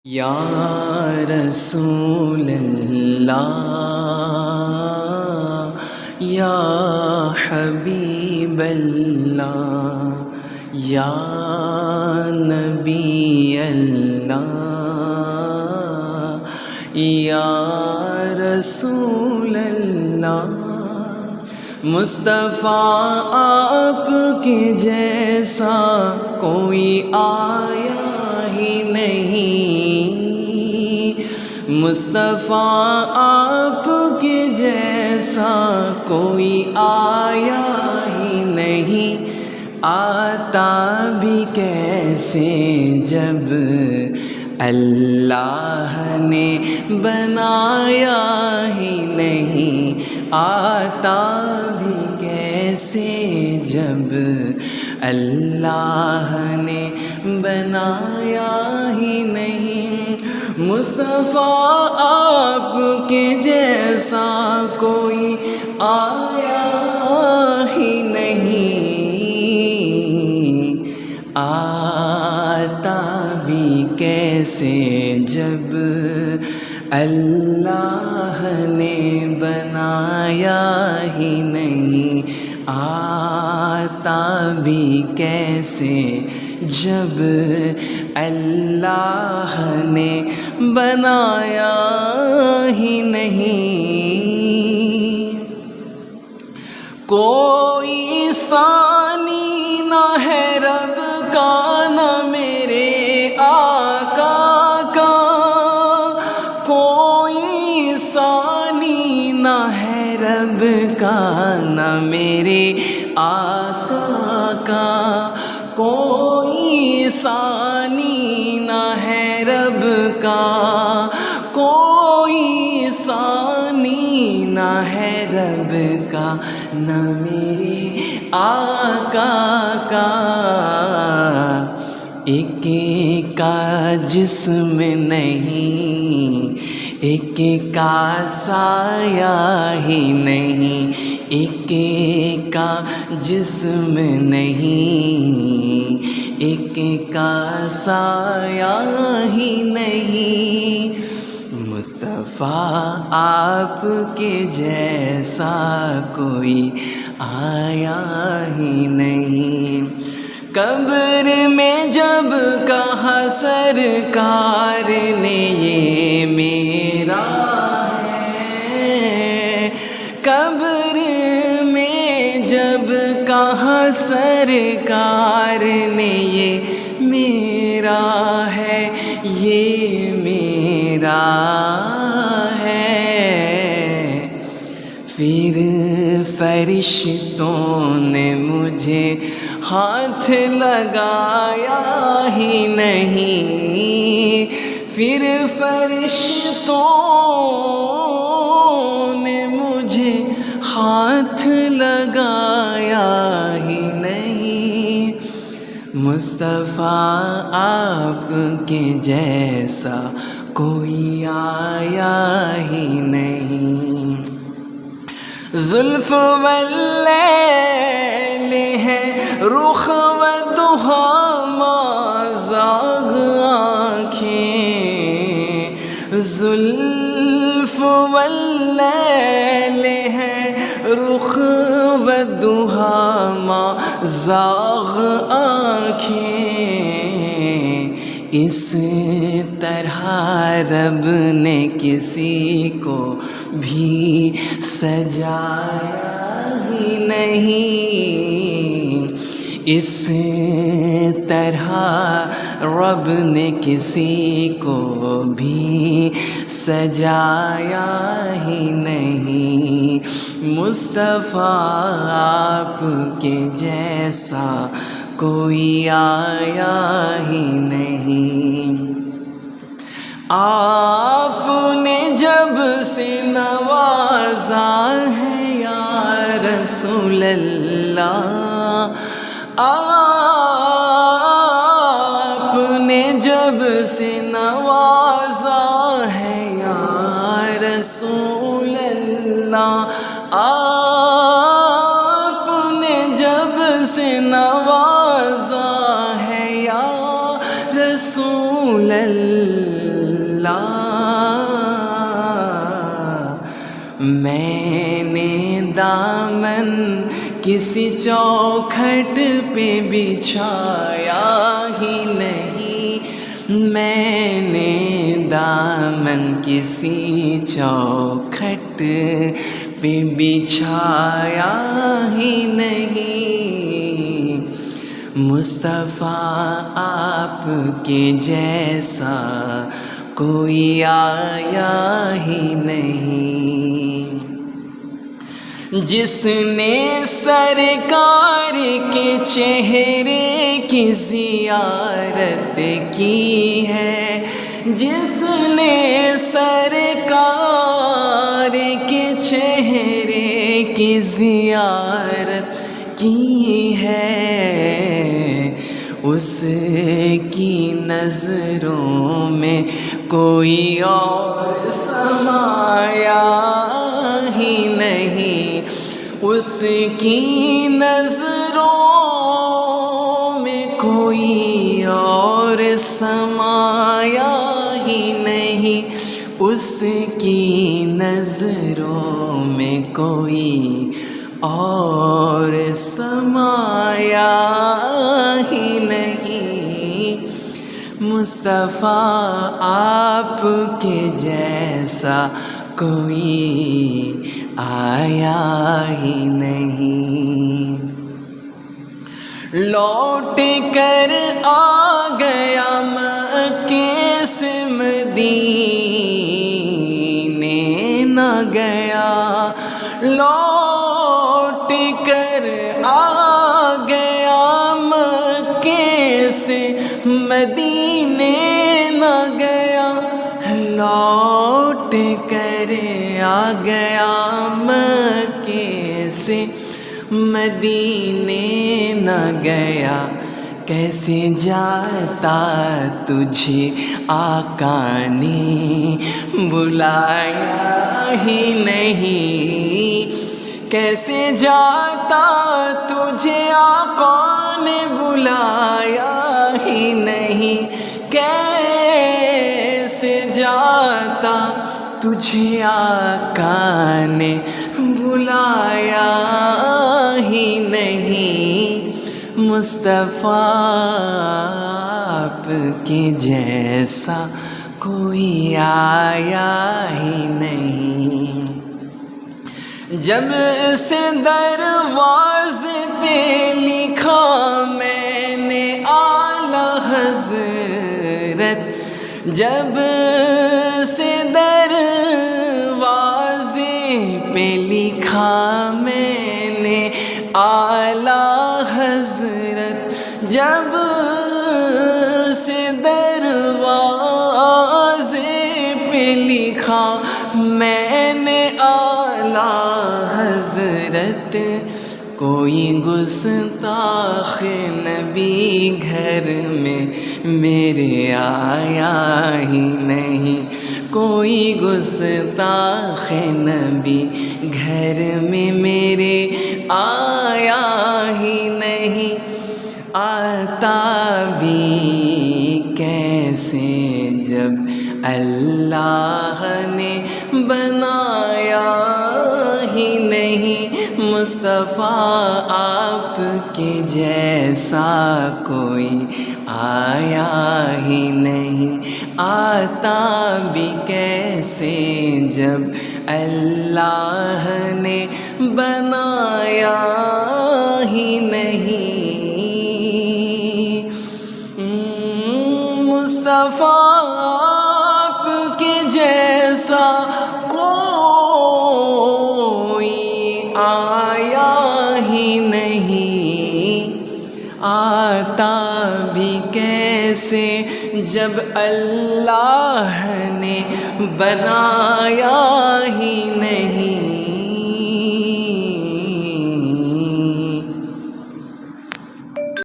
یا رسول اللہ یا حبیب اللہ یا نبی اللہ یا رسول اللہ مصطفیٰ آپ کے جیسا کوئی آیا ہی نہیں، مصطفیٰ آپ کے جیسا کوئی آیا ہی نہیں، آتا بھی کیسے جب اللہ نے بنایا ہی نہیں، آتا بھی کیسے جب اللہ نے بنایا ہی نہیں، مصطفیٰ آپ کے جیسا کوئی آیا ہی نہیں، آتا بھی کیسے جب اللہ نے بنایا ہی نہیں، آتا بھی کیسے جب اللہ نے بنایا ہی نہیں، کوئی ثانی نہ ہے رب کا نہ میرے آقا کا، کوئی ثانی نہ ہے رب کا نہ میرے آقا کا، کوئی ثانی نہ ہے رب کا، کوئی ثانی نہ ہے رب کا نہ میرے آقا کا، ایک کا جسم نہیں، ایک کا سایہ ہی نہیں، ایک کا جسم نہیں، ایک کا سایہ ہی نہیں، مصطفیٰ آپ کے جیسا کوئی آیا ہی نہیں، قبر میں جب کہا سرکار نے یہ میرا ہے، قبر میں جب کہا سرکار نے یہ میرا ہے، یہ میرا ہے، پھر فرشتوں نے مجھے ہاتھ لگایا ہی نہیں، پھر فرشتوں نے مجھے ہاتھ لگایا ہی نہیں، مصطفیٰ آپ کے جیسا کوئی آیا ہی نہیں، زلف واللیل ہے رخ و دہا مازاغ آنکھیں، زلف واللیل ہے رخ و دہا مازاغ آنکھیں، اس طرح رب نے کسی کو بھی سجایا ہی نہیں، اس طرح رب نے کسی کو بھی سجایا ہی نہیں، مصطفیٰ آپ کے جیسا کوئی آیا ہی نہیں، آپ نے جب سے نوازا ہے یا رسول اللہ، آپ نے جب سے نوازا ہے یا رسول اللہ، آپ نے جب سے نوازا ہے یا رسول اللہ۔ میں نے دامن کسی چوکھٹ پہ بچھایا ہی نہیں، میں نے دامن کسی چوکھٹ پہ بچھایا ہی نہیں، مصطفیٰ آپ کے جیسا کوئی آیا ہی نہیں، جس نے سرکار کے چہرے کی زیارت کی ہے، جس نے سرکار کے چہرے کی زیارت کی ہے، اس کی نظروں میں کوئی اور سمایا ہی نہیں، اس کی نظروں میں کوئی اور سمایا ہی نہیں، اس کی نظروں میں کوئی اور سمایا ہی نہیں، مصطفیٰ آپ کے جیسا کوئی آیا ہی نہیں، لوٹ کر آ گیا مکے سے مدینے نہ گیا، لوٹ کر آ گیا مکے سے مدینے نہ گیا، لوٹ کر آ گیا مکے سے مدینے نہ گیا، کیسے جاتا تجھے آقا نے بلایا ہی نہیں، کیسے جاتا تجھے آقا نے بلایا ہی نہیں، کیسے جاتا تجھے آقا نے بلایا ہی نہیں، مصطفیٰ آپ کے جیسا کوئی آیا ہی نہیں، جب سے دروازے پہ لکھا میں نے اعلیٰ حضرت، جب سے دروازے پہ لکھا میں نے اعلیٰ حضرت، جب سے دروازے پہ لکھا میں نے اعلیٰ حضرت، کوئی گستاخ نبی گھر میں میرے آیا ہی نہیں، کوئی گستاخ نبی گھر میں میرے آیا ہی نہیں، آتا بھی کیسے جب اللہ نے بنایا ہی نہیں، مصطفیٰ آپ کے جیسا کوئی آیا ہی نہیں، آتا بھی کیسے جب اللہ نے بنایا ہی نہیں، مصطفیٰ آپ کے جیسا کوئی آیا ہی نہیں، آتا بھی کیسے جب اللہ نے بنایا ہی نہیں،